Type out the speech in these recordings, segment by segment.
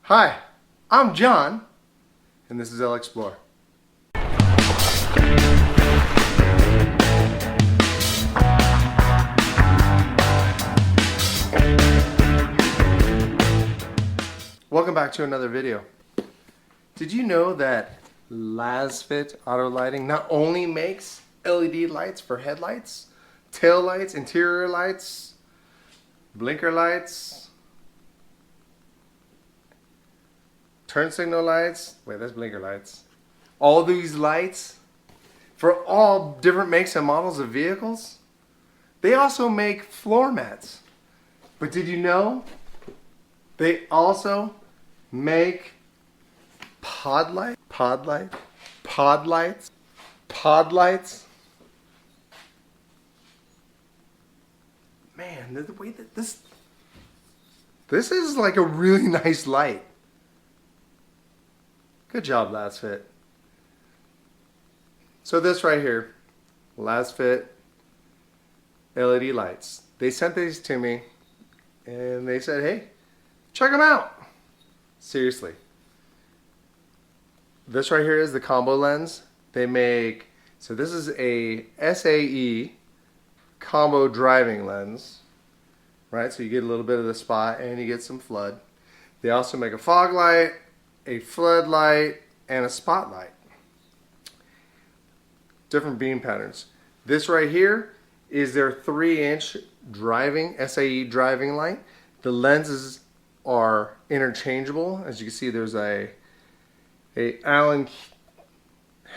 Hi, I'm John, and this is LXPlore. Welcome back to another video. Did you know that Lasfit auto lighting not only makes LED lights for headlights, tail lights, interior lights, blinker lights, turn signal lights, wait, that's blinker lights. All these lights for all different makes and models of vehicles. They also make floor mats. But did you know they also make pod lights? Man, the way that this is like a really nice light. Good job, Lasfit. So this right here, Lasfit LED lights. They sent these to me and they said, hey, check them out. Seriously. This right here is the combo lens. They make, so this is a SAE combo driving lens, right? So you get a little bit of the spot and you get some flood. They also make a fog light, a floodlight, and a spotlight. Different beam patterns. This right here is their 3-inch driving, SAE driving light. The lenses are interchangeable. As you can see, there's a Allen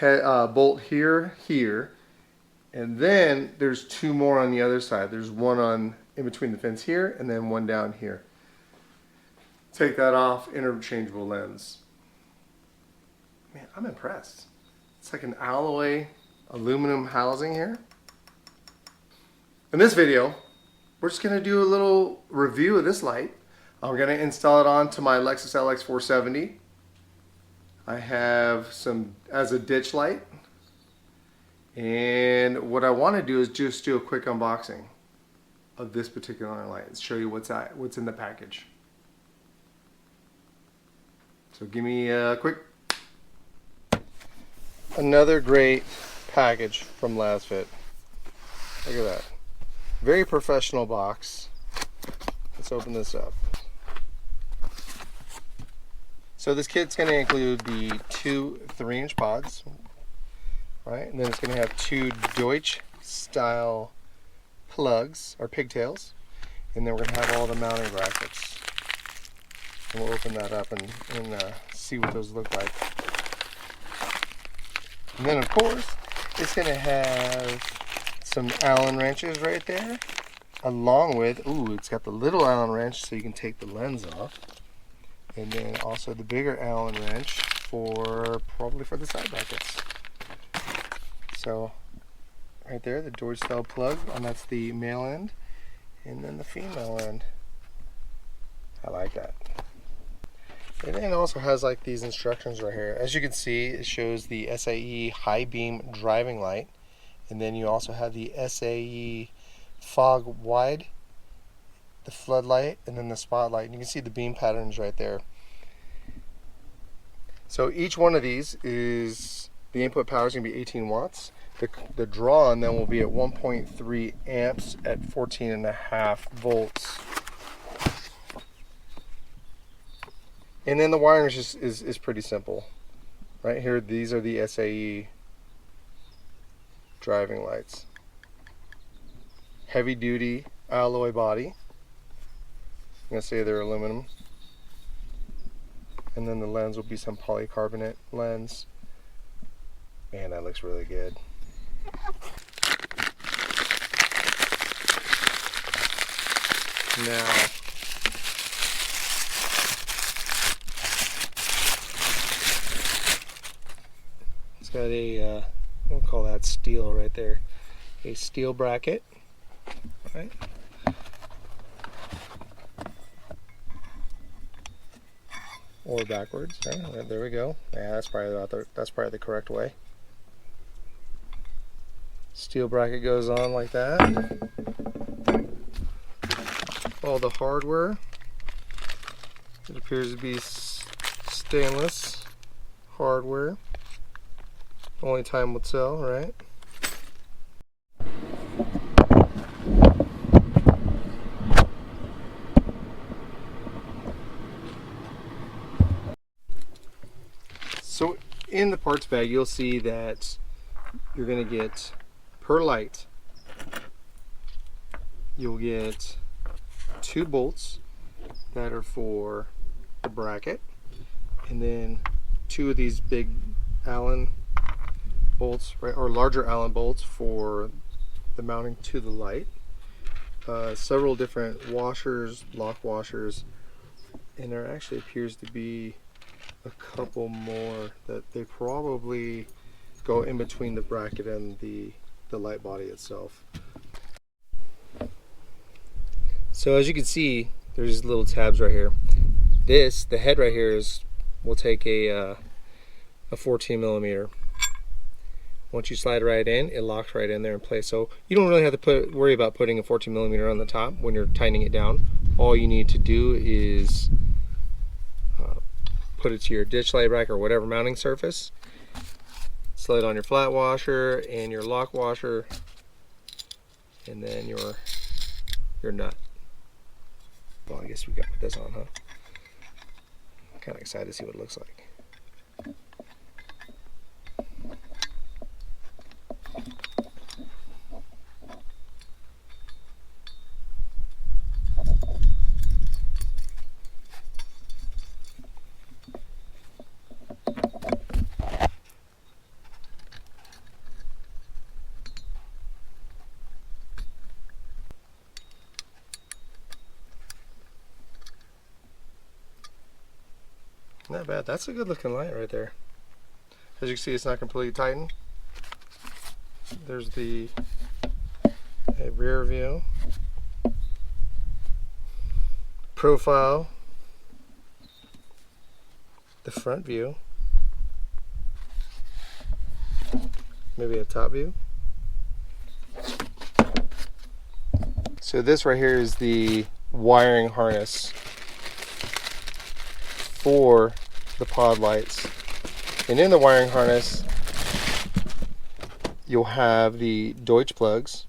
bolt here, and then there's two more on the other side. There's one on in between the fins here, and then one down here. Take that off, interchangeable lens. Man, I'm impressed. It's like an alloy aluminum housing here. In this video, we're just gonna do a little review of this light. I'm gonna install it onto my Lexus LX 470. I have some as a ditch light. And what I wanna do is just do a quick unboxing of this particular light and show you what's in the package. So give me a quick. Another great package from Lasfit. Look at that. Very professional box. Let's open this up. So this kit's going to include the two 3-inch pods, right? And then it's going to have two Deutsch style plugs or pigtails. And then we're going to have all the mounting brackets. And we'll open that up and see what those look like. And then of course, it's going to have some Allen wrenches right there, along with, it's got the little Allen wrench so you can take the lens off. And then also the bigger Allen wrench probably for the side brackets. So right there, the Deutsch style plug, and that's the male end, and then the female end. I like that. And then it also has like these instructions right here. As you can see, it shows the SAE high beam driving light, and then you also have the SAE fog wide, the floodlight, and then the spotlight. And you can see the beam patterns right there. So each one of these is, the input power is going to be 18 watts. The draw on them will be at 1.3 amps at 14.5 volts. And then the wiring is pretty simple. Right here, these are the SAE driving lights. Heavy duty alloy body. I'm going to say they're aluminum. And then the lens will be some polycarbonate lens. Man, that looks really good. Now, it's got a, we'll call that steel right there. A steel bracket, right? Or backwards, right? There we go. Yeah, that's probably the correct way. Steel bracket goes on like that. All the hardware, it appears to be stainless hardware. Only time will tell, right? So in the parts bag, you'll see that you're going to get, per light, you'll get 2 bolts that are for the bracket, and then 2 of these big Allen bolts, right, or larger Allen bolts for the mounting to the light. Several different washers, lock washers, and there actually appears to be a couple more that they probably go in between the bracket and the light body itself. So as you can see, there's little tabs right here. The head right here will take a 14 millimeter. Once you slide right in, it locks right in there in place. So you don't really have to worry about putting a 14 millimeter on the top when you're tightening it down. All you need to do is put it to your ditch light rack or whatever mounting surface. Slide on your flat washer and your lock washer, and then your nut. Well, I guess we got to put this on, huh? I'm kind of excited to see what it looks like. Not bad. That's a good looking light right there. As you can see, it's not completely tightened. There's the rear view, profile, the front view, maybe a top view. So this right here is the wiring harness for the pod lights, and in the wiring harness you'll have the Deutsch plugs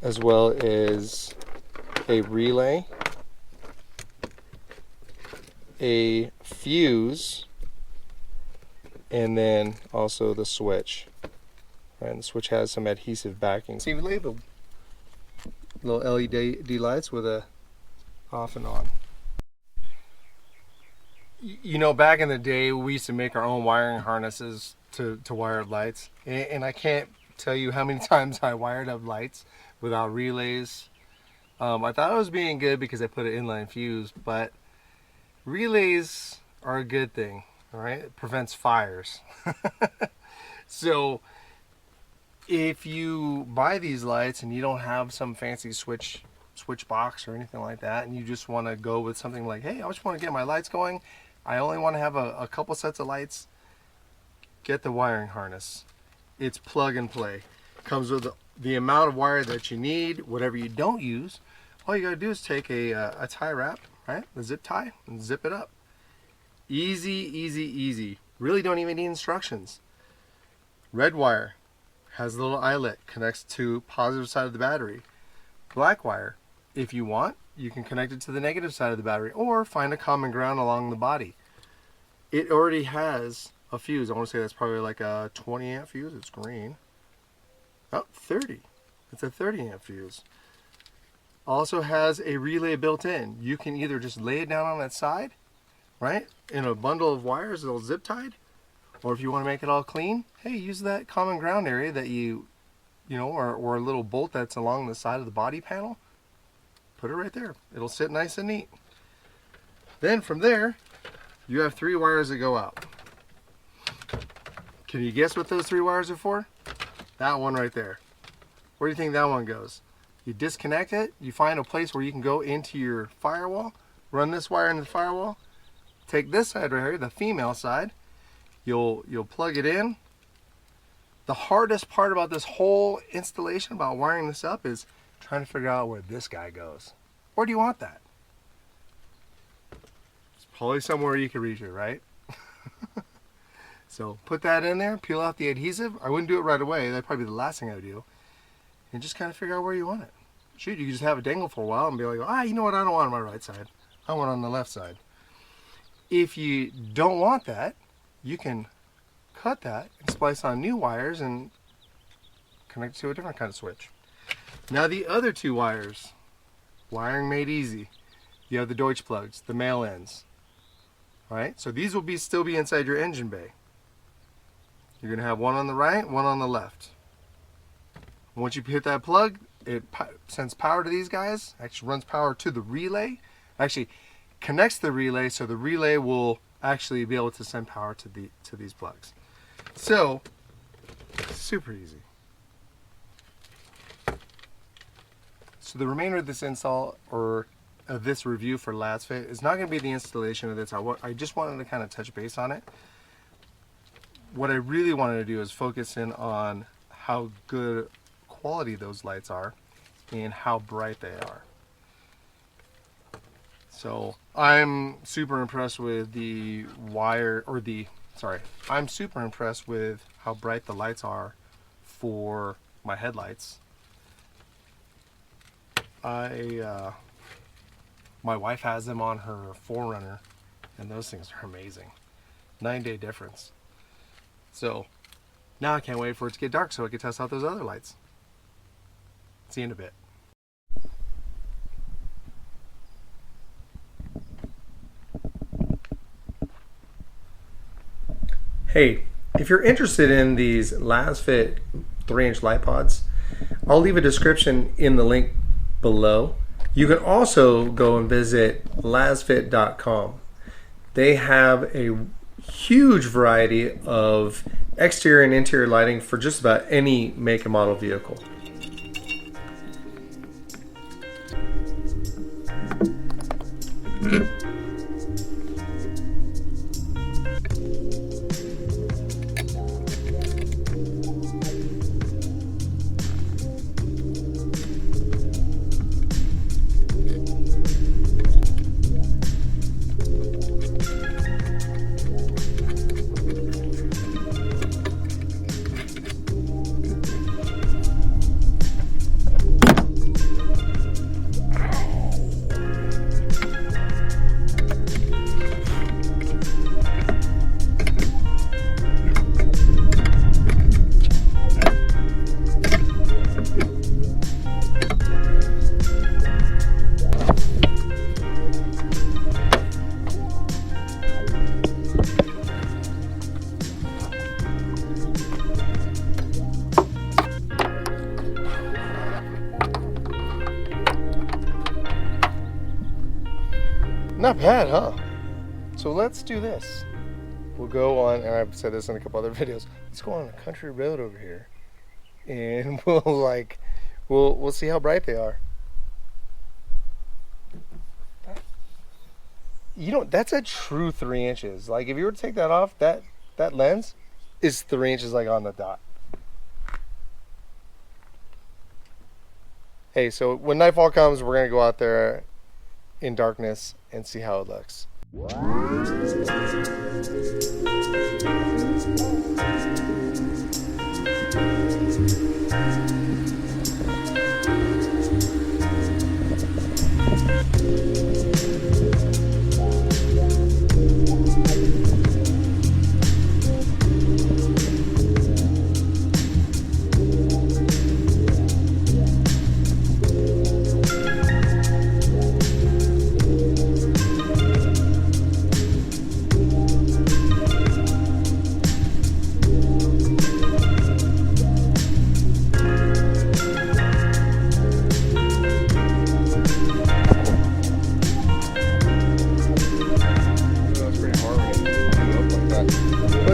as well as a relay, a fuse, and then also the switch. Right, and the switch has some adhesive backing. See, we labeled little LED lights with a off and on. You know, back in the day, we used to make our own wiring harnesses to wire lights, and I can't tell you how many times I wired up lights without relays. I thought I was being good because I put an inline fuse, but relays are a good thing, all right? It prevents fires. So if you buy these lights and you don't have some fancy switch box or anything like that, and you just want to go with something like, hey, I just want to get my lights going, I only want to have a couple sets of lights, get the wiring harness. It's plug and play. Comes with the amount of wire that you need. Whatever you don't use, all you gotta do is take a tie wrap, right, the zip tie, and zip it up. Easy, easy, easy. Really don't even need instructions. Red wire has a little eyelet, connects to positive side of the battery. Black wire, if you want, you can connect it to the negative side of the battery, or find a common ground along the body. It already has a fuse. I want to say that's probably like a 20 amp fuse. It's green. Oh, 30. It's a 30 amp fuse. Also has a relay built in. You can either just lay it down on that side, right, in a bundle of wires that'll zip tied, or if you want to make it all clean, hey, use that common ground area that you know, or a little bolt that's along the side of the body panel. Put it right there. It'll sit nice and neat. Then from there, you have 3 wires that go out. Can you guess what those 3 wires are for? That one right there. Where do you think that one goes? You disconnect it, you find a place where you can go into your firewall, run this wire into the firewall, take this side right here, the female side, you'll plug it in. The hardest part about this whole installation, about wiring this up, is trying to figure out where this guy goes. Where do you want that? It's probably somewhere you can reach it, right? So put that in there, peel out the adhesive. I wouldn't do it right away. That'd probably be the last thing I would do. And just kind of figure out where you want it. Shoot, you can just have it dangle for a while and be like, you know what, I don't want it on my right side. I want it on the left side. If you don't want that, you can cut that and splice on new wires and connect it to a different kind of switch. Now the other two wires, wiring made easy. You have the Deutsch plugs, the male ends. Alright, so these will still be inside your engine bay. You're going to have one on the right, one on the left. Once you hit that plug, it sends power to these guys, actually runs power to the relay, actually connects the relay, so the relay will actually be able to send power to these plugs. So, super easy. So the remainder of this install, or of this review for Lasfit, is not going to be the installation of this. I just wanted to kind of touch base on it. What I really wanted to do is focus in on how good quality those lights are and how bright they are. So I'm super impressed with I'm super impressed with how bright the lights are for my headlights. My wife has them on her 4Runner, and those things are amazing. 9-day difference. So now I can't wait for it to get dark so I can test out those other lights. See you in a bit. Hey, if you're interested in these Lasfit 3-inch light pods, I'll leave a description in the link below. You can also go and visit lasfit.com. They have a huge variety of exterior and interior lighting for just about any make and model vehicle. Not bad, huh? So let's do this. We'll go on, and I've said this in a couple other videos, let's go on a country road over here, and we'll see how bright they are. You know, that's a true 3 inches. Like, if you were to take that off, that lens is 3 inches, like, on the dot. Hey, so when nightfall comes, we're gonna go out there in darkness and see how it looks.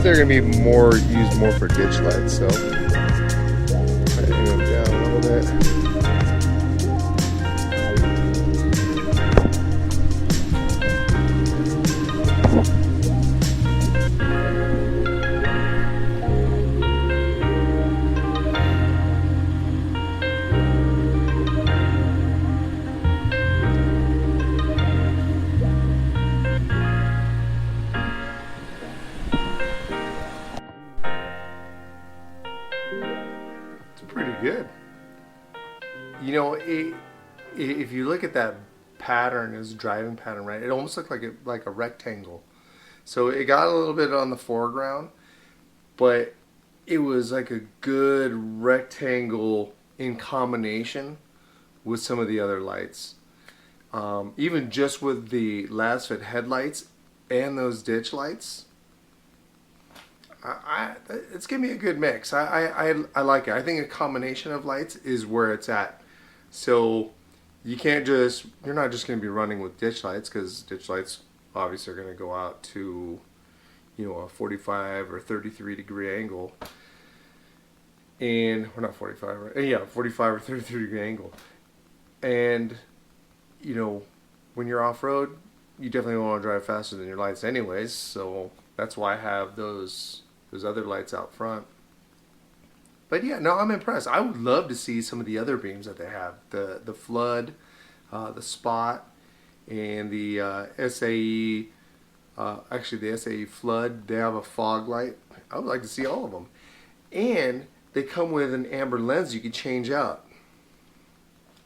They're gonna be used more for ditch lights, so bring them down a little bit. good. You know, if you look at that pattern, his driving pattern, right, it almost looked like a rectangle. So it got a little bit on the foreground, but it was like a good rectangle in combination with some of the other lights. Even just with the Lasfit headlights and those ditch lights, it's giving me a good mix. I like it. I think a combination of lights is where it's at. So you're not just going to be running with ditch lights, because ditch lights obviously are going to go out to, you know, a 45 or 33 degree angle. And, or not 45, right? Yeah, 45 or 33 degree angle. And, you know, when you're off-road, you definitely want to drive faster than your lights anyways, so that's why I have those other lights out front. But yeah, no, I'm impressed. I would love to see some of the other beams that they have. The flood, the spot, and the SAE, actually the SAE flood, they have a fog light. I would like to see all of them. And they come with an amber lens you can change out.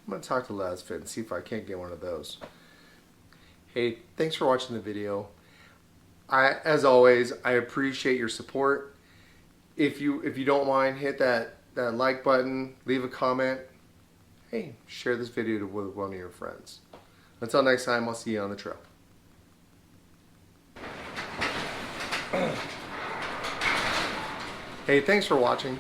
I'm going to talk to Lasfit and see if I can't get one of those. Hey, thanks for watching the video. As always, I appreciate your support. If you don't mind, hit that like button, leave a comment. Hey, share this video with one of your friends. Until next time, I'll see you on the trail. Hey, thanks for watching.